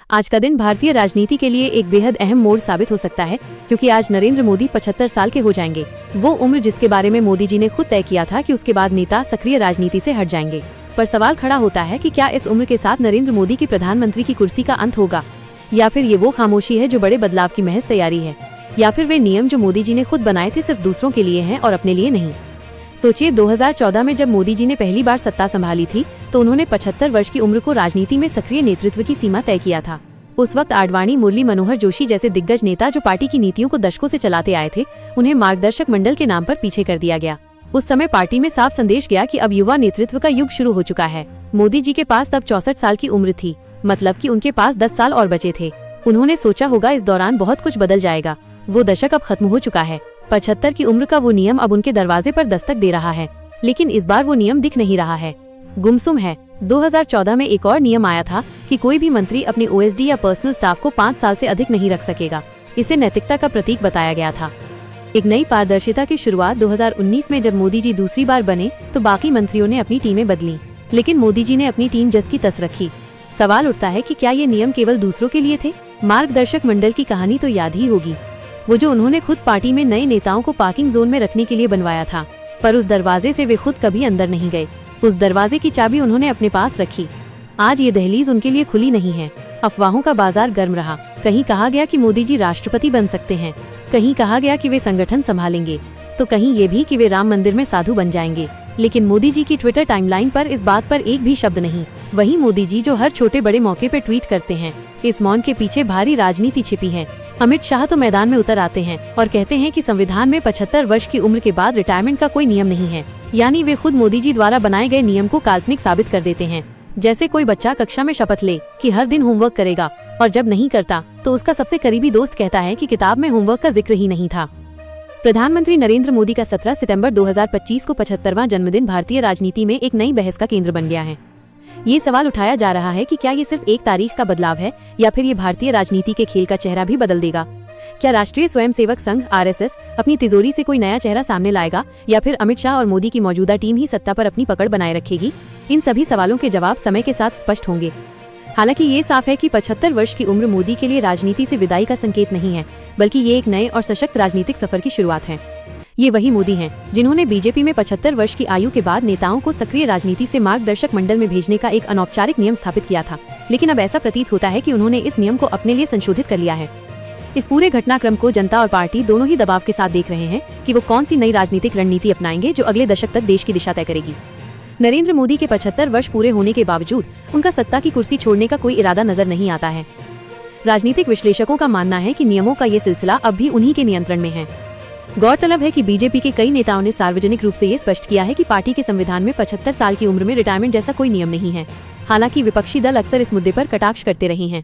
आज का दिन भारतीय राजनीति के लिए एक बेहद अहम मोड़ साबित हो सकता है, क्योंकि आज नरेंद्र मोदी 75 साल के हो जाएंगे। वो उम्र जिसके बारे में मोदी जी ने खुद तय किया था कि उसके बाद नेता सक्रिय राजनीति से हट जाएंगे। पर सवाल खड़ा होता है कि क्या इस उम्र के साथ नरेंद्र मोदी की प्रधानमंत्री की कुर्सी का अंत होगा, या फिर ये वो खामोशी है जो बड़े बदलाव की महज तैयारी है, या फिर वे नियम जो मोदी जी ने खुद बनाए थे सिर्फ दूसरों के लिए हैं और अपने लिए नहीं। सोचिए, 2014 में जब मोदी जी ने पहली बार सत्ता संभाली थी तो उन्होंने 75 वर्ष की उम्र को राजनीति में सक्रिय नेतृत्व की सीमा तय किया था। उस वक्त आडवाणी, मुरली मनोहर जोशी जैसे दिग्गज नेता जो पार्टी की नीतियों को दशकों से चलाते आए थे, उन्हें मार्गदर्शक मंडल के नाम पर पीछे कर दिया गया। उस समय पार्टी में साफ संदेश गया कि अब युवा नेतृत्व का युग शुरू हो चुका है। मोदी जी के पास तब 64 साल की उम्र थी, मतलब कि उनके पास 10 साल और बचे थे। उन्होंने सोचा होगा इस दौरान बहुत कुछ बदल जाएगा। वो दशक अब खत्म हो चुका है। 75 की उम्र का वो नियम अब उनके दरवाजे पर दस्तक दे रहा है, लेकिन इस बार वो नियम दिख नहीं रहा है, गुमसुम है। 2014 में एक और नियम आया था कि कोई भी मंत्री अपने ओएसडी या पर्सनल स्टाफ को 5 साल से अधिक नहीं रख सकेगा। इसे नैतिकता का प्रतीक बताया गया था। एक नई पारदर्शिता की शुरुआत 2019 में जब मोदी जी दूसरी बार बने तो बाकी मंत्रियों ने अपनी टीमें बदली, लेकिन मोदी जी ने अपनी टीम जस की तस रखी। सवाल उठता है कि क्या ये नियम केवल दूसरों के लिए थे? मार्गदर्शक मंडल की कहानी तो याद ही होगी, वो जो उन्होंने खुद पार्टी में नए नेताओं को पार्किंग जोन में रखने के लिए बनवाया था, पर उस दरवाजे से वे खुद कभी अंदर नहीं गए। उस दरवाजे की चाबी उन्होंने अपने पास रखी। आज ये दहलीज उनके लिए खुली नहीं है। अफवाहों का बाजार गर्म रहा। कहीं कहा गया कि मोदी जी राष्ट्रपति बन सकते हैं, कहीं कहा गया कि वे संगठन संभालेंगे, तो कहीं ये भी कि वे राम मंदिर में साधु बन जाएंगे। लेकिन मोदी जी की ट्विटर टाइमलाइन पर इस बात पर एक भी शब्द नहीं। वही मोदी जी जो हर छोटे बड़े मौके पर ट्वीट करते हैं। इस मौन के पीछे भारी राजनीति छिपी है। अमित शाह तो मैदान में उतर आते हैं और कहते हैं कि संविधान में 75 वर्ष की उम्र के बाद रिटायरमेंट का कोई नियम नहीं है। यानी वे खुद मोदी जी द्वारा बनाए गए नियम को काल्पनिक साबित कर देते हैं। जैसे कोई बच्चा कक्षा में शपथ ले कि हर दिन होमवर्क करेगा, और जब नहीं करता तो उसका सबसे करीबी दोस्त कहता है कि किताब में होमवर्क का जिक्र ही नहीं था। प्रधानमंत्री नरेंद्र मोदी का 17 सितंबर 2025 को 75वां जन्मदिन भारतीय राजनीति में एक नई बहस का केंद्र बन गया है। ये सवाल उठाया जा रहा है कि क्या ये सिर्फ एक तारीख का बदलाव है, या फिर ये भारतीय राजनीति के खेल का चेहरा भी बदल देगा। क्या राष्ट्रीय स्वयंसेवक संघ (आरएसएस) अपनी तिजोरी से कोई नया चेहरा सामने लाएगा, या फिर अमित शाह और मोदी की मौजूदा टीम ही सत्ता पर अपनी पकड़ बनाए रखेगी? इन सभी सवालों के जवाब समय के साथ स्पष्ट होंगे। हालांकि ये साफ है कि 75 वर्ष की उम्र मोदी के लिए राजनीति से विदाई का संकेत नहीं है, बल्कि ये एक नए और सशक्त राजनीतिक सफर की शुरुआत है। ये वही मोदी हैं जिन्होंने बीजेपी में 75 वर्ष की आयु के बाद नेताओं को सक्रिय राजनीति से मार्गदर्शक मंडल में भेजने का एक अनौपचारिक नियम स्थापित किया था। लेकिन अब ऐसा प्रतीत होता है कि उन्होंने इस नियम को अपने लिए संशोधित कर लिया है। इस पूरे घटनाक्रम को जनता और पार्टी दोनों ही दबाव के साथ देख रहे हैं कि वो कौन सी नई राजनीतिक रणनीति अपनाएंगे जो अगले दशक तक देश की दिशा तय करेगी। नरेंद्र मोदी के 75 वर्ष पूरे होने के बावजूद उनका सत्ता की कुर्सी छोड़ने का कोई इरादा नजर नहीं आता है। राजनीतिक विश्लेषकों का मानना है कि नियमों का ये सिलसिला अब भी उन्हीं के नियंत्रण में है। गौरतलब है कि बीजेपी के कई नेताओं ने सार्वजनिक रूप से ये स्पष्ट किया है कि पार्टी के संविधान में 75 साल की उम्र में रिटायरमेंट जैसा कोई नियम नहीं है। हालांकि विपक्षी दल अक्सर इस मुद्दे पर कटाक्ष करते रहे हैं।